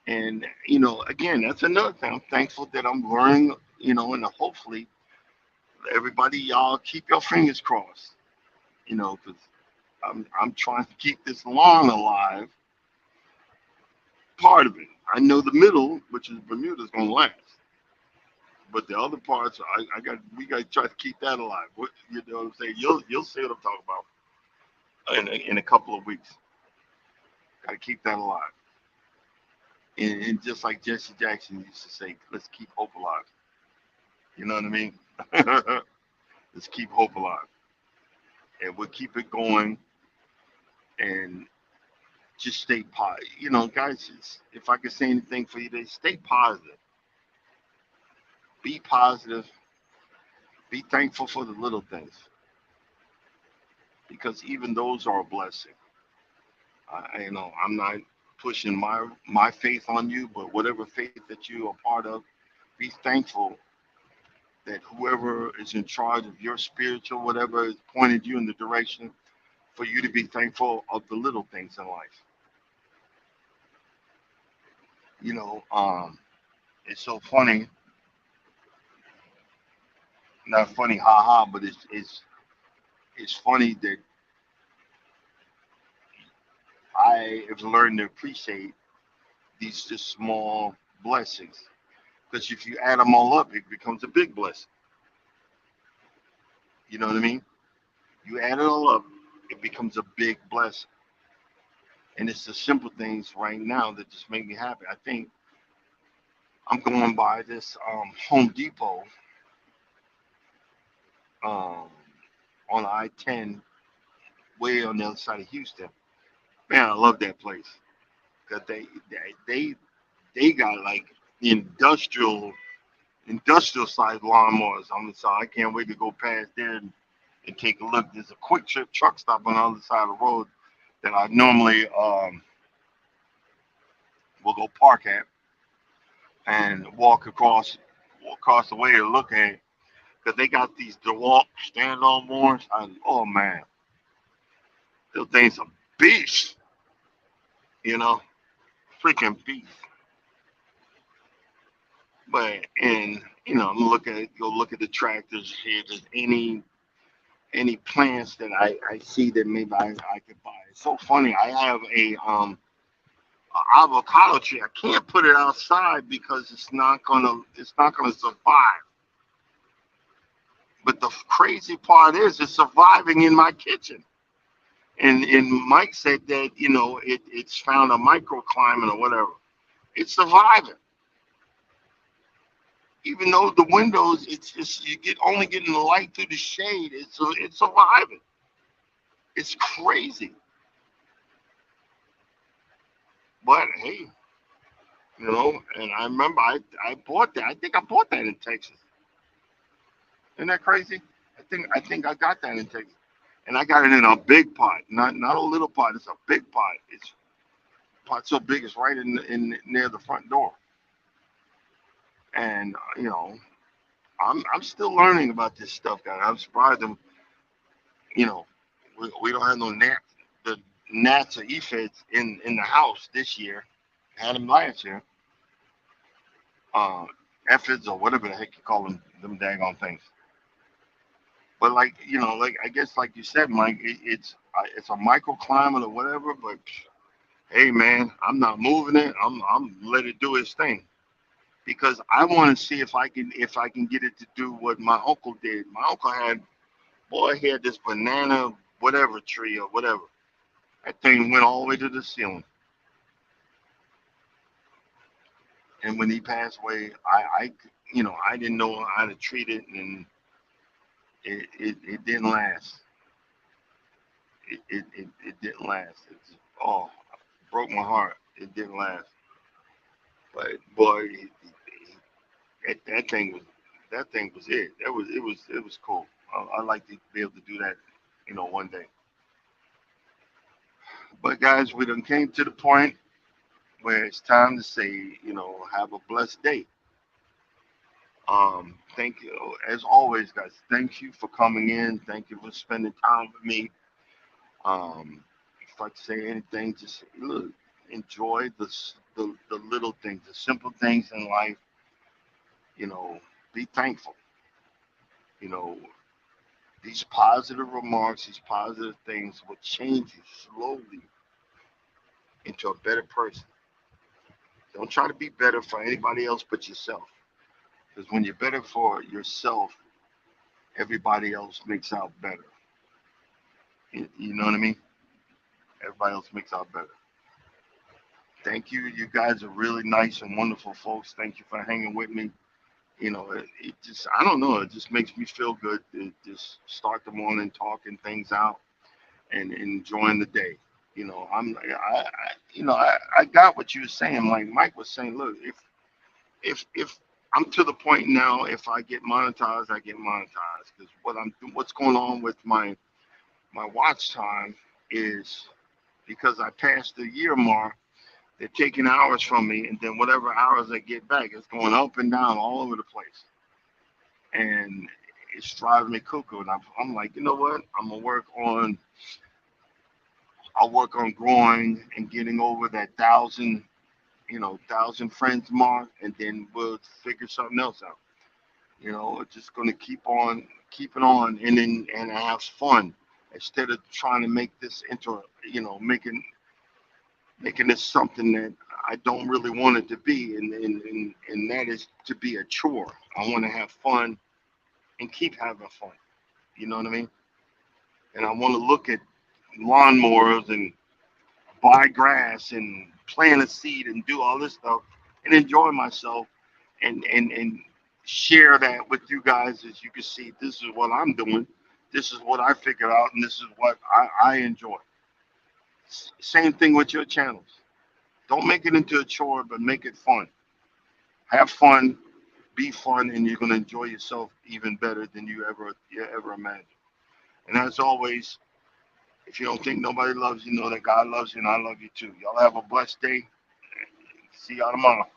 And, again, that's another thing. I'm thankful that I'm learning, and hopefully everybody, y'all keep your fingers crossed, because I'm trying to keep this lawn alive, part of it. I know the middle, which is Bermuda's going to last. But the other parts, we got to try to keep that alive. You know what I'm saying? You'll see what I'm talking about in a couple of weeks. Got to keep that alive. And just like Jesse Jackson used to say, let's keep hope alive. You know what I mean? Let's keep hope alive, and we'll keep it going, and just stay positive. Guys, if I could say anything for you today, stay positive. Be positive. Be thankful for the little things, because even those are a blessing. I'm not pushing my faith on you, but whatever faith that you are part of, be thankful that whoever is in charge of your spiritual whatever has pointed you in the direction for you to be thankful of the little things in life. You know, um, it's so funny, not funny, haha, but it's funny that I have learned to appreciate these just small blessings. Because if you add them all up, it becomes a big blessing. You know what I mean? You add it all up, it becomes a big blessing. And it's the simple things right now that just make me happy. I think I'm going by this Home Depot um, on I-10, way on the other side of Houston. Man, I love that place because they they got like industrial size lawnmowers. So I can't wait to go past there and take a look. There's a quick trip truck stop on the other side of the road that I normally will go park at and walk across the way to look at it because they got these DeWalt stand-on mowers. Oh man, those things are beasts. You know, freaking beast. But and I'm looking at go look at the tractors here. If there's any plants that I see that maybe I could buy. It's so funny. I have a avocado tree. I can't put it outside because it's not gonna survive. But the crazy part is it's surviving in my kitchen. And Mike said that it's found a microclimate or whatever. It's surviving. Even though the windows, it's just you get only getting the light through the shade. It's surviving. It's crazy. But hey, and I remember I bought that. I think I bought that in Texas. Isn't that crazy? I think I got that in Texas, and I got it in a big pot, not a little pot. It's a big pot. It's pot so big it's right in near the front door. And I'm still learning about this stuff, guys. I'm surprised them. You know, we don't have no the gnats or aphids in the house this year. Had them last year. Uh, aphids or whatever the heck you call them daggone things. But like like I guess like you said, Mike, it's a microclimate or whatever. But hey, man, I'm not moving it. I'm let it do its thing because I want to see if I can get it to do what my uncle did. My uncle he had this banana whatever tree or whatever. That thing went all the way to the ceiling. And when he passed away, I didn't know how to treat it, and it didn't last. It didn't last. Oh, broke my heart. It didn't last. But boy, that thing was it. It was cool. I like to be able to do that, one day. But guys, we done came to the point where it's time to say, have a blessed day. Thank you as always, guys. Thank you for coming in. Thank you for spending time with me. If I could say anything, just look, enjoy the little things, the simple things in life. You know, be thankful. You know, these positive remarks, these positive things will change you slowly into a better person. Don't try to be better for anybody else but yourself. Because when you're better for yourself, everybody else makes out better. You know what I mean? Everybody else makes out better. Thank you. You guys are really nice and wonderful folks. Thank you for hanging with me. It just, I don't know, it just makes me feel good to just start the morning talking things out and enjoying the day. I got what you were saying. Like Mike was saying, look, if I'm to the point now, if I get monetized, I get monetized. Because what's going on with my watch time is because I passed the year mark, they're taking hours from me, and then whatever hours I get back, it's going up and down all over the place, and it's driving me cuckoo. And I'm like, you know what? I'll work on growing and getting over that thousand friends mark, and then we'll figure something else out. Just gonna keep it on, and have fun instead of trying to make this into making this something that I don't really want it to be, and that is to be a chore. I want to have fun and keep having fun. You know what I mean? And I want to look at lawnmowers and buy grass and plant a seed and do all this stuff and enjoy myself, and share that with you guys. As you can see, this is what I'm doing. This is what I figured out, and this is what I enjoy. Same thing with your channels. Don't make it into a chore, but make it fun. Have fun, be fun, and you're gonna enjoy yourself even better than you ever imagined. And as always, if you don't think nobody loves you, know that God loves you, and I love you too. Y'all have a blessed day. See y'all tomorrow.